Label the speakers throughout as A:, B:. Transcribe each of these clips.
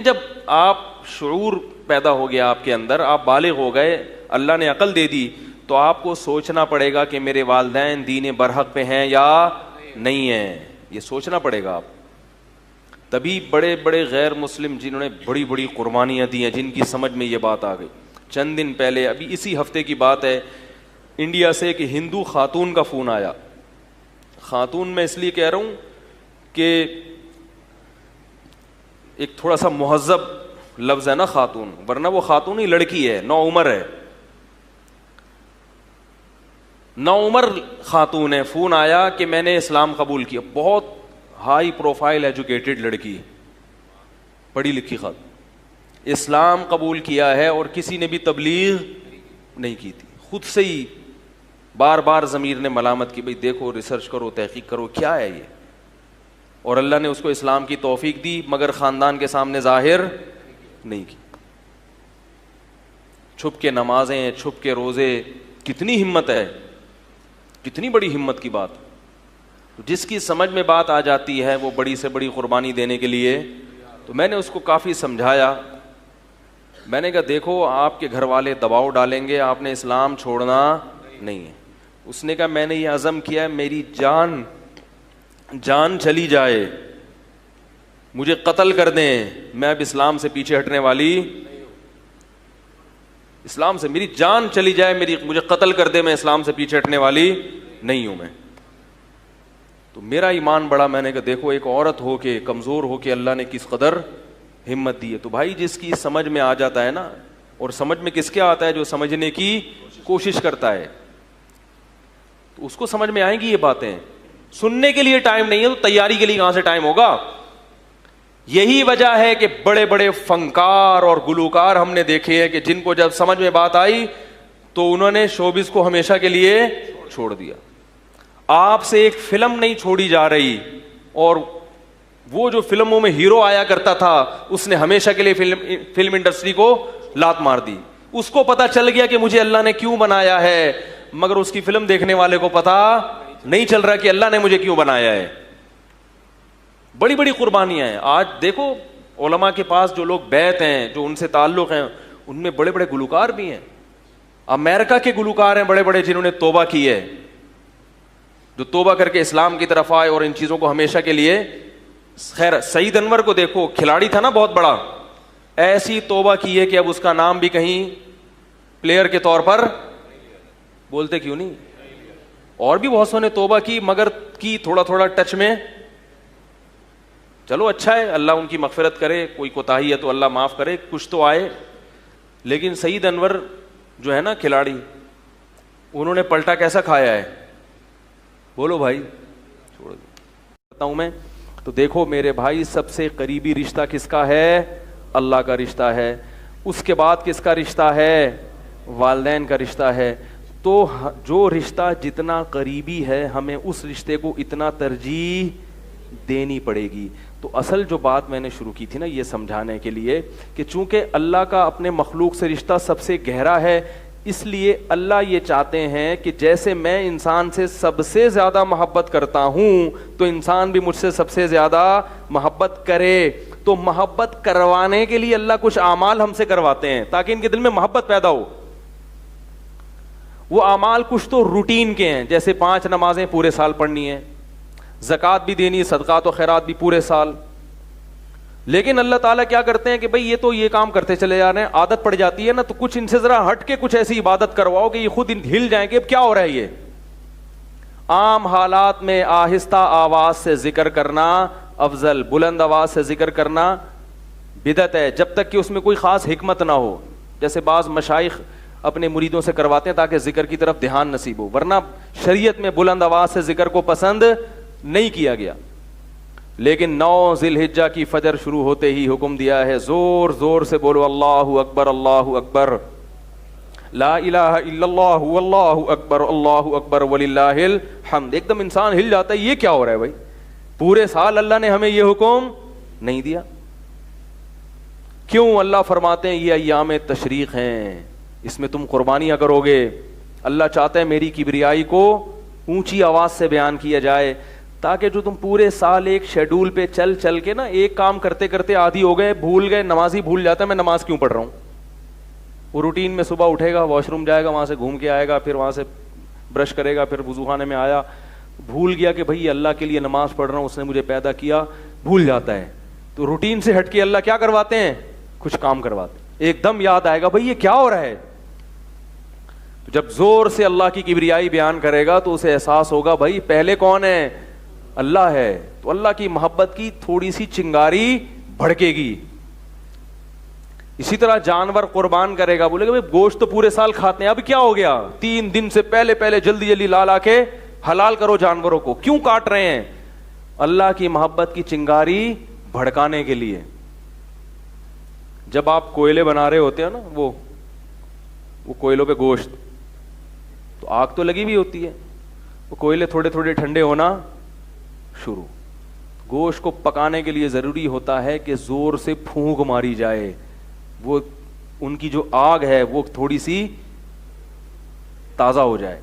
A: جب آپ شعور پیدا ہو گیا آپ کے اندر, آپ بالغ ہو گئے, اللہ نے عقل دے دی, تو آپ کو سوچنا پڑے گا کہ میرے والدین دین برحق پہ ہیں یا نہیں ہیں, یہ سوچنا پڑے گا آپ. تبھی بڑے بڑے غیر مسلم جنہوں نے بڑی بڑی قربانیاں دی ہیں, جن کی سمجھ میں یہ بات آ گئی. چند دن پہلے, ابھی اسی ہفتے کی بات ہے, انڈیا سے ایک ہندو خاتون کا فون آیا. خاتون میں اس لیے کہہ رہا ہوں کہ ایک تھوڑا سا مہذب لفظ ہے نا خاتون, ورنہ وہ خاتون ہی لڑکی ہے, نو عمر ہے, نو عمر خاتون ہے. فون آیا کہ میں نے اسلام قبول کیا. بہت ہائی پروفائل ایجوکیٹڈ لڑکی, پڑھی لکھی خاتون, اسلام قبول کیا ہے اور کسی نے بھی تبلیغ نہیں کی تھی. خود سے ہی بار بار ضمیر نے ملامت کی, بھئی دیکھو ریسرچ کرو, تحقیق کرو, کیا ہے یہ. اور اللہ نے اس کو اسلام کی توفیق دی, مگر خاندان کے سامنے ظاہر نہیں کی. چھپ کے نمازیں, چھپ کے روزے, کتنی ہمت ہے, کتنی بڑی ہمت کی بات. جس کی سمجھ میں بات آ جاتی ہے وہ بڑی سے بڑی قربانی دینے کے لیے. تو میں نے اس کو کافی سمجھایا. میں نے کہا دیکھو آپ کے گھر والے دباؤ ڈالیں گے, آپ نے اسلام چھوڑنا نہیں ہے. اس نے کہا میں نے یہ عزم کیا ہے, میری جان چلی جائے, مجھے قتل کر دیں, میں اب اسلام سے پیچھے ہٹنے والی, اسلام سے میری جان چلی جائے, مجھے قتل کر دے, میں اسلام سے پیچھے ہٹنے والی نہیں ہوں میں. تو میرا ایمان بڑا. میں نے کہا دیکھو ایک عورت ہو کے, کمزور ہو کے اللہ نے کس قدر ہمت دی ہے. تو بھائی جس کی سمجھ میں آ جاتا ہے نا, اور سمجھ میں کس کے آتا ہے, جو سمجھنے کی کوشش کرتا ہے, تو اس کو سمجھ میں آئیں گی یہ باتیں. سننے کے لیے ٹائم نہیں ہے تو تیاری کے لیے کہاں سے ٹائم ہوگا. یہی وجہ ہے کہ بڑے بڑے فنکار اور گلوکار ہم نے دیکھے ہیں کہ جن کو جب سمجھ میں بات آئی تو انہوں نے شوبز کو ہمیشہ کے لیے چھوڑ دیا. آپ سے ایک فلم نہیں چھوڑی جا رہی, اور وہ جو فلموں میں ہیرو آیا کرتا تھا اس نے ہمیشہ کے لیے فلم انڈسٹری کو لات مار دی. اس کو پتا چل گیا کہ مجھے اللہ نے کیوں بنایا ہے, مگر اس کی فلم دیکھنے والے کو پتا نہیں چل رہا کہ اللہ نے مجھے کیوں بنایا ہے. بڑی بڑی قربانیاں ہیں. آج دیکھو علماء کے پاس جو لوگ بیعت ہیں, جو ان سے تعلق ہیں, ان میں بڑے بڑے گلوکار بھی ہیں. امریکہ کے گلوکار ہیں بڑے بڑے, جنہوں نے توبہ کی ہے, جو توبہ کر کے اسلام کی طرف آئے اور ان چیزوں کو ہمیشہ کے لیے. خیر سعید انور کو دیکھو, کھلاڑی تھا نا بہت بڑا, ایسی توبہ کی ہے کہ اب اس کا نام بھی کہیں پلیئر کے طور پر بولتے کیوں نہیں. اور بھی بہت سو نے توبہ کی, مگر کی تھوڑا تھوڑا ٹچ میں. چلو اچھا ہے, اللہ ان کی مغفرت کرے, کوئی کوتاہی ہے تو اللہ معاف کرے, کچھ تو آئے. لیکن سعید انور جو ہے نا کھلاڑی, انہوں نے پلٹا کیسا کھایا ہے, بولو بھائی. چھوڑ بتاؤں میں تو دیکھو میرے بھائی, سب سے قریبی رشتہ کس کا ہے, اللہ کا رشتہ ہے. اس کے بعد کس کا رشتہ ہے, والدین کا رشتہ ہے. تو جو رشتہ جتنا قریبی ہے ہمیں اس رشتے کو اتنا ترجیح دینی پڑے گی. تو اصل جو بات میں نے شروع کی تھی نا یہ سمجھانے کے لیے کہ چونکہ اللہ کا اپنے مخلوق سے رشتہ سب سے گہرا ہے, اس لیے اللہ یہ چاہتے ہیں کہ جیسے میں انسان سے سب سے زیادہ محبت کرتا ہوں تو انسان بھی مجھ سے سب سے زیادہ محبت کرے. تو محبت کروانے کے لیے اللہ کچھ اعمال ہم سے کرواتے ہیں تاکہ ان کے دل میں محبت پیدا ہو. وہ اعمال کچھ تو روٹین کے ہیں, جیسے 5 نمازیں پورے سال پڑھنی ہیں, زکوٰۃ بھی دینی, صدقات و خیرات بھی پورے سال. لیکن اللہ تعالیٰ کیا کرتے ہیں کہ بھئی یہ تو یہ کام کرتے چلے جا رہے ہیں, عادت پڑ جاتی ہے نا, تو کچھ ان سے ذرا ہٹ کے کچھ ایسی عبادت کرواؤ کہ یہ خود ہل جائیں کہ اب کیا ہو رہا ہے. یہ عام حالات میں آہستہ آواز سے ذکر کرنا افضل, بلند آواز سے ذکر کرنا بدعت ہے, جب تک کہ اس میں کوئی خاص حکمت نہ ہو. جیسے بعض مشائخ اپنے مریدوں سے کرواتے ہیں تاکہ ذکر کی طرف دھیان نصیب ہو, ورنہ شریعت میں بلند آواز سے ذکر کو پسند نہیں کیا گیا. لیکن 9 ذی الحجہ کی فجر شروع ہوتے ہی حکم دیا ہے زور زور سے بولو اللہ اکبر, اللہ اکبر, لا الہ الا اللہ, واللہ اکبر, اللہ اکبر وللہ الحمد. ایک دم انسان ہل جاتا ہے, یہ کیا ہو رہا ہے بھائی, پورے سال اللہ نے ہمیں یہ حکم نہیں دیا. کیوں؟ اللہ فرماتے ہیں یہ ایام تشریق ہیں, اس میں تم قربانیاں کرو گے. اللہ چاہتا ہے میری کبریائی کو اونچی آواز سے بیان کیا جائے تاکہ جو تم پورے سال ایک شیڈول پہ چل چل کے نا ایک کام کرتے کرتے عادی ہو گئے, بھول گئے, نمازی بھول جاتا ہے میں نماز کیوں پڑھ رہا ہوں. وہ روٹین میں صبح اٹھے گا, واش روم جائے گا, وہاں سے گھوم کے آئے گا, پھر وہاں سے برش کرے گا, پھر وضو خانے میں آیا, بھول گیا کہ بھائی اللہ کے لیے نماز پڑھ رہا ہوں, اس نے مجھے پیدا کیا, بھول جاتا ہے. تو روٹین سے ہٹ کے اللہ کیا کرواتے ہیں, کچھ کام کرواتے ہیں, ایک دم یاد آئے گا بھائی یہ کیا ہو رہا ہے. تو جب زور سے اللہ کی کبریائی بیان کرے گا تو اسے احساس ہوگا بھائی پہلے کون ہے, اللہ ہے. تو اللہ کی محبت کی تھوڑی سی چنگاری بھڑکے گی. اسی طرح جانور قربان کرے گا, بولے گا بھائی گوشت تو پورے سال کھاتے ہیں, اب کیا ہو گیا, 3 دن سے پہلے جلدی جلدی لا کے حلال کرو جانوروں کو, کیوں کاٹ رہے ہیں. اللہ کی محبت کی چنگاری بھڑکانے کے لیے. جب آپ کوئلے بنا رہے ہوتے ہیں نا, وہ کوئلوں پہ گوشت, تو آگ تو لگی ہوئی ہوتی ہے, وہ کوئلے تھوڑے تھوڑے ٹھنڈے ہونا شروع. گوشت کو پکانے کے لیے ضروری ہوتا ہے کہ زور سے پھونک ماری جائے, وہ ان کی جو آگ ہے وہ تھوڑی سی تازہ ہو جائے.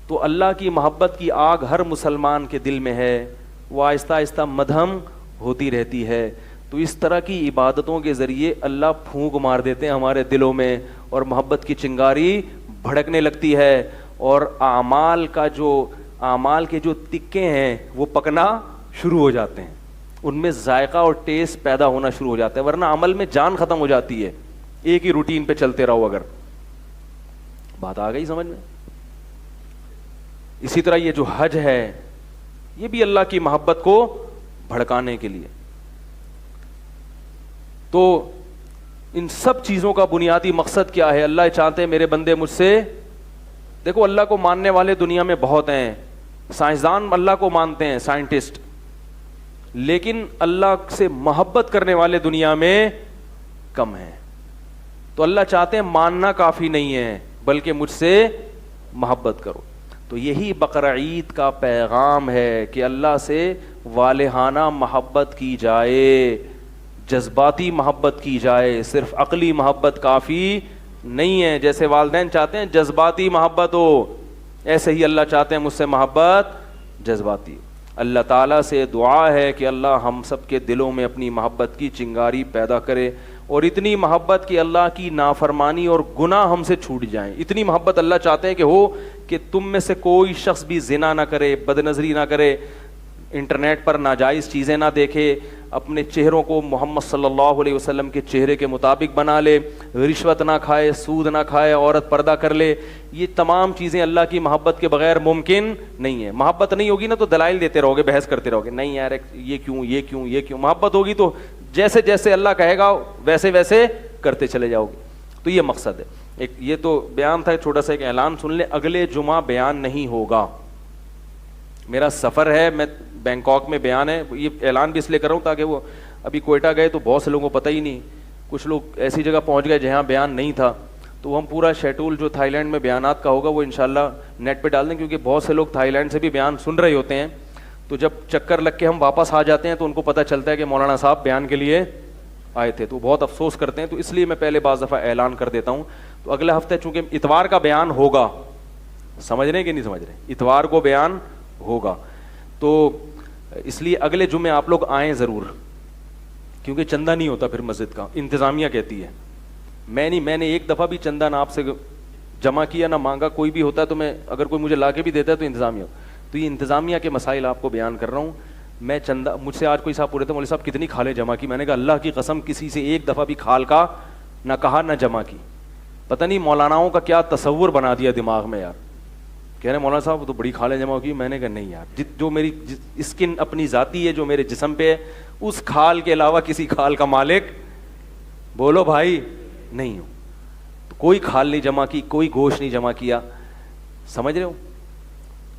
A: تو اللہ کی محبت کی آگ ہر مسلمان کے دل میں ہے, وہ آہستہ آہستہ مدھم ہوتی رہتی ہے. تو اس طرح کی عبادتوں کے ذریعے اللہ پھونک مار دیتے ہیں ہمارے دلوں میں, اور محبت کی چنگاری بھڑکنے لگتی ہے, اور اعمال کے جو تکے ہیں وہ پکنا شروع ہو جاتے ہیں, ان میں ذائقہ اور ٹیسٹ پیدا ہونا شروع ہو جاتا ہے. ورنہ عمل میں جان ختم ہو جاتی ہے ایک ہی روٹین پہ چلتے رہو. اگر بات آ گئی سمجھ میں. اسی طرح یہ جو حج ہے یہ بھی اللہ کی محبت کو بھڑکانے کے لیے. تو ان سب چیزوں کا بنیادی مقصد کیا ہے, اللہ چاہتے ہیں میرے بندے مجھ سے, دیکھو اللہ کو ماننے والے دنیا میں بہت ہیں, سائنسدان اللہ کو مانتے ہیں, سائنٹسٹ, لیکن اللہ سے محبت کرنے والے دنیا میں کم ہیں. تو اللہ چاہتے ہیں ماننا کافی نہیں ہے بلکہ مجھ سے محبت کرو. تو یہی بقرہ عید کا پیغام ہے کہ اللہ سے والہانہ محبت کی جائے, جذباتی محبت کی جائے, صرف عقلی محبت کافی نہیں ہے. جیسے والدین چاہتے ہیں جذباتی محبت ہو, ایسے ہی اللہ چاہتے ہیں مجھ سے محبت جذباتی. اللہ تعالیٰ سے دعا ہے کہ اللہ ہم سب کے دلوں میں اپنی محبت کی چنگاری پیدا کرے, اور اتنی محبت کہ اللہ کی نافرمانی اور گناہ ہم سے چھوٹ جائیں. اتنی محبت اللہ چاہتے ہیں کہ ہو کہ تم میں سے کوئی شخص بھی زنا نہ کرے, بد نظری نہ کرے, انٹرنیٹ پر ناجائز چیزیں نہ دیکھے, اپنے چہروں کو محمد صلی اللہ علیہ وسلم کے چہرے کے مطابق بنا لے, رشوت نہ کھائے, سود نہ کھائے, عورت پردہ کر لے. یہ تمام چیزیں اللہ کی محبت کے بغیر ممکن نہیں ہے. محبت نہیں ہوگی نا تو دلائل دیتے رہو گے, بحث کرتے رہو گے, نہیں یار یہ کیوں یہ کیوں یہ کیوں. محبت ہوگی تو جیسے جیسے اللہ کہے گا ویسے ویسے کرتے چلے جاؤ گے. تو یہ مقصد ہے. ایک یہ تو بیان تھا, چھوٹا سا ایک اعلان سن لیں, اگلے جمعہ بیان نہیں ہوگا, میرا سفر ہے, میں بینکاک میں بیان ہے. یہ اعلان بھی اس لیے کر رہا ہوں تاکہ وہ ابھی کوئٹہ گئے تو بہت سے لوگوں کو پتہ ہی نہیں, کچھ لوگ ایسی جگہ پہنچ گئے جہاں بیان نہیں تھا. تو ہم پورا شیڈول جو تھائی لینڈ میں بیانات کا ہوگا وہ انشاءاللہ نیٹ پہ ڈال دیں, کیونکہ بہت سے لوگ تھائی لینڈ سے بھی بیان سن رہے ہوتے ہیں. تو جب چکر لگ کے ہم واپس آ جاتے ہیں تو ان کو پتہ چلتا ہے کہ مولانا صاحب بیان کے لیے آئے تھے, تو بہت افسوس کرتے ہیں. تو اس لیے میں پہلے بعض دفعہ اعلان کر دیتا ہوں. تو اگلے ہفتے چونکہ اتوار کا بیان ہوگا, سمجھ رہے ہیں کہ نہیں سمجھ رہے, اتوار کو بیان ہوگا, تو اس لیے اگلے جمعے آپ لوگ آئیں ضرور, کیونکہ چندہ نہیں ہوتا پھر مسجد کا, انتظامیہ کہتی ہے. میں نے ایک دفعہ بھی چندہ نہ آپ سے جمع کیا نہ مانگا, کوئی بھی ہوتا ہے تو میں اگر کوئی مجھے لا کے بھی دیتا ہے تو انتظامیہ. تو یہ انتظامیہ کے مسائل آپ کو بیان کر رہا ہوں. میں چندہ, مجھ سے آج کوئی صاحب پورے تھے, مولوی صاحب کتنی کھالیں جمع کی؟ میں نے کہا اللہ کی قسم کسی سے ایک دفعہ بھی کھال کا نہ کہا نہ جمع کی. پتہ نہیں مولاناؤں کا کیا تصور بنا دیا دماغ میں یار, کہہ رہے مولانا صاحب تو بڑی کھالیں جمع کی. میں نے کہا نہیں یار, جو میری اسکن اپنی ذاتی ہے جو میرے جسم پہ ہے, اس کھال کے علاوہ کسی کھال کا مالک بولو بھائی نہیں ہوں. تو کوئی کھال نہیں جمع کی, کوئی گوشت نہیں جمع کیا. سمجھ رہے ہو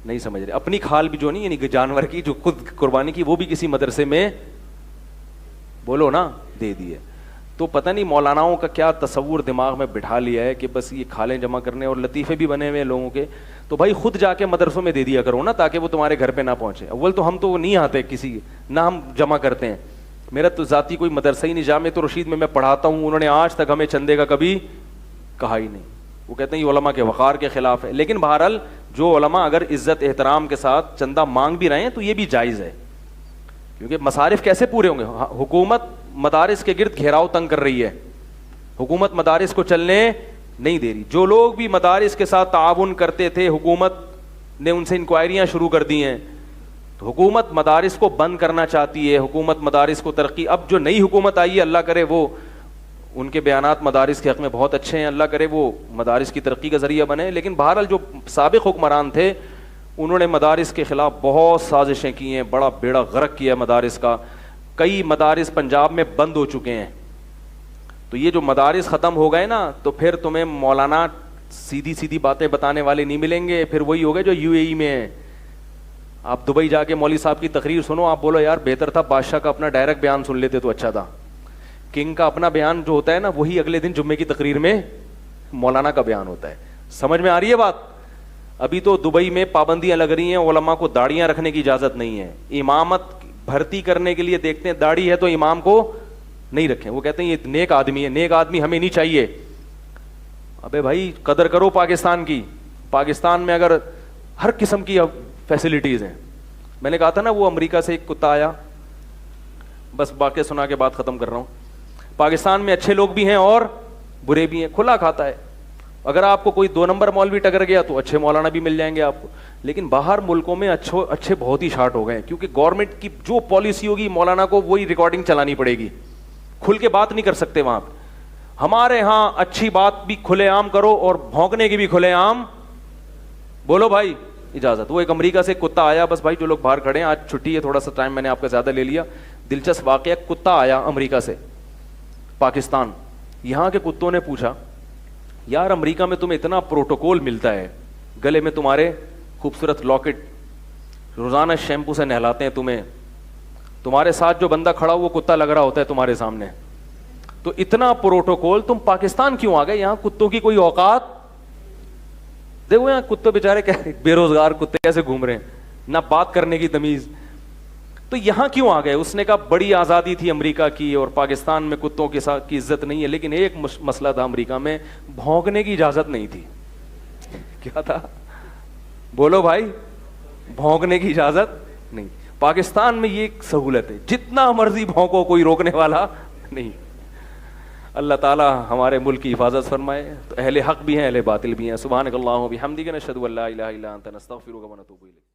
A: نہیں سمجھ رہے؟ اپنی کھال بھی جو نہیں, یعنی جانور کی جو خود قربانی کی, وہ بھی کسی مدرسے میں بولو نا دے دی ہے. تو پتہ نہیں مولاناؤں کا کیا تصور دماغ میں بٹھا لیا ہے کہ بس یہ کھالیں جمع کرنے, اور لطیفے بھی بنے ہوئے ہیں لوگوں کے. تو بھائی خود جا کے مدرسوں میں دے دیا کرو نا, تاکہ وہ تمہارے گھر پہ نہ پہنچے. اول تو ہم تو نہیں آتے کسی, نہ ہم جمع کرتے ہیں. میرا تو ذاتی کوئی مدرسہ ہی نہیں. جامع رشید میں پڑھاتا ہوں, انہوں نے آج تک ہمیں چندے کا کبھی کہا ہی نہیں. وہ کہتے ہیں یہ علماء کے وقار کے خلاف ہے. لیکن بہرحال جو علماء اگر عزت احترام کے ساتھ چندہ مانگ بھی رہے ہیں تو یہ بھی جائز ہے, کیونکہ مصارف کیسے پورے ہوں گے؟ حکومت مدارس کے گرد گھیراؤ تنگ کر رہی ہے, حکومت مدارس کو چلنے نہیں دے رہی. جو لوگ بھی مدارس کے ساتھ تعاون کرتے تھے حکومت نے ان سے انکوائریاں شروع کر دی ہیں, تو حکومت مدارس کو بند کرنا چاہتی ہے, حکومت مدارس کو ترقی, اب جو نئی حکومت آئی ہے اللہ کرے وہ, ان کے بیانات مدارس کے حق میں بہت اچھے ہیں, اللہ کرے وہ مدارس کی ترقی کا ذریعہ بنے. لیکن بہرحال جو سابق حکمران تھے انہوں نے مدارس کے خلاف بہت سازشیں کی ہیں, بڑا بیڑا غرق کیا مدارس کا. کئی مدارس پنجاب میں بند ہو چکے ہیں. تو یہ جو مدارس ختم ہو گئے نا, تو پھر تمہیں مولانا سیدھی سیدھی باتیں بتانے والے نہیں ملیں گے, پھر وہی ہو گئے جو یو اے ای میں ہیں. آپ دبئی جا کے مولوی صاحب کی تقریر سنو, آپ بولو یار بہتر تھا بادشاہ کا اپنا ڈائریکٹ بیان سن لیتے تو اچھا تھا. کنگ کا اپنا بیان جو ہوتا ہے نا وہی اگلے دن جمعے کی تقریر میں مولانا کا بیان ہوتا ہے. سمجھ میں آ رہی ہے بات؟ ابھی تو دبئی میں پابندیاں لگ رہی ہیں, علماء کو داڑیاں رکھنے کی اجازت نہیں ہے. امامت بھرتی کرنے کے لیے دیکھتے ہیں داڑھی ہے تو امام کو نہیں رکھیں, وہ کہتے ہیں یہ نیک آدمی ہے, نیک آدمی ہمیں نہیں چاہیے. ابے بھائی قدر کرو پاکستان کی. پاکستان میں اگر ہر قسم کی فیسلٹیز ہیں. میں نے کہا تھا نا وہ امریکہ سے ایک کتا آیا, بس واقعہ سنا کے بات ختم کر رہا ہوں. پاکستان میں اچھے لوگ بھی ہیں اور برے بھی ہیں, کھلا کھاتا ہے. اگر آپ کو کوئی 2 نمبر مولوی ٹکر گیا تو اچھے مولانا بھی مل جائیں گے آپ کو. لیکن باہر ملکوں میں اچھے بہت ہی شارٹ ہو گئے ہیں, کیونکہ گورنمنٹ کی جو پالیسی ہوگی مولانا کو وہی ریکارڈنگ چلانی پڑے گی, کھل کے بات نہیں کر سکتے وہاں پہ. ہمارے ہاں اچھی بات بھی کھلے عام کرو اور بھونکنے کی بھی کھلے عام بولو بھائی اجازت. وہ ایک امریکہ سے کتا آیا, بس بھائی جو لوگ باہر کھڑے ہیں آج چھٹی ہے, تھوڑا سا ٹائم میں نے آپ کا زیادہ لے لیا. دلچسپ واقعہ, کتا آیا امریکہ سے پاکستان. یہاں کے کتوں نے پوچھا یار امریکہ میں تمہیں اتنا پروٹوکول ملتا ہے, گلے میں تمہارے خوبصورت لاکٹ, روزانہ شیمپو سے نہلاتے ہیں تمہیں, تمہارے ساتھ جو بندہ کھڑا وہ کتا لگ رہا ہوتا ہے تمہارے سامنے, تو اتنا پروٹوکول تم پاکستان کیوں آ گئے؟ یہاں کتوں کی کوئی اوقات دیکھو, یہاں کتے بیچارے بے روزگار کتے کیسے گھوم رہے ہیں, نہ بات کرنے کی تمیز. تو یہاں کیوں آ گئے؟ اس نے کہا بڑی آزادی تھی امریکہ کی اور پاکستان میں کتوں کے ساتھ کی عزت نہیں ہے, لیکن ایک مسئلہ تھا امریکہ میں, بھونکنے کی اجازت نہیں تھی. کیا تھا بولو بھائی؟ بھونکنے کی اجازت نہیں. پاکستان میں یہ ایک سہولت ہے, جتنا مرضی بھونکو کوئی روکنے والا نہیں. اللہ تعالی ہمارے ملک کی حفاظت فرمائے. تو اہل حق بھی ہیں اہل باطل بھی ہیں. سبحانک اللہم و بحمدک نشہد ان لا الہ الا انت نستغفرک و نتوب الیک.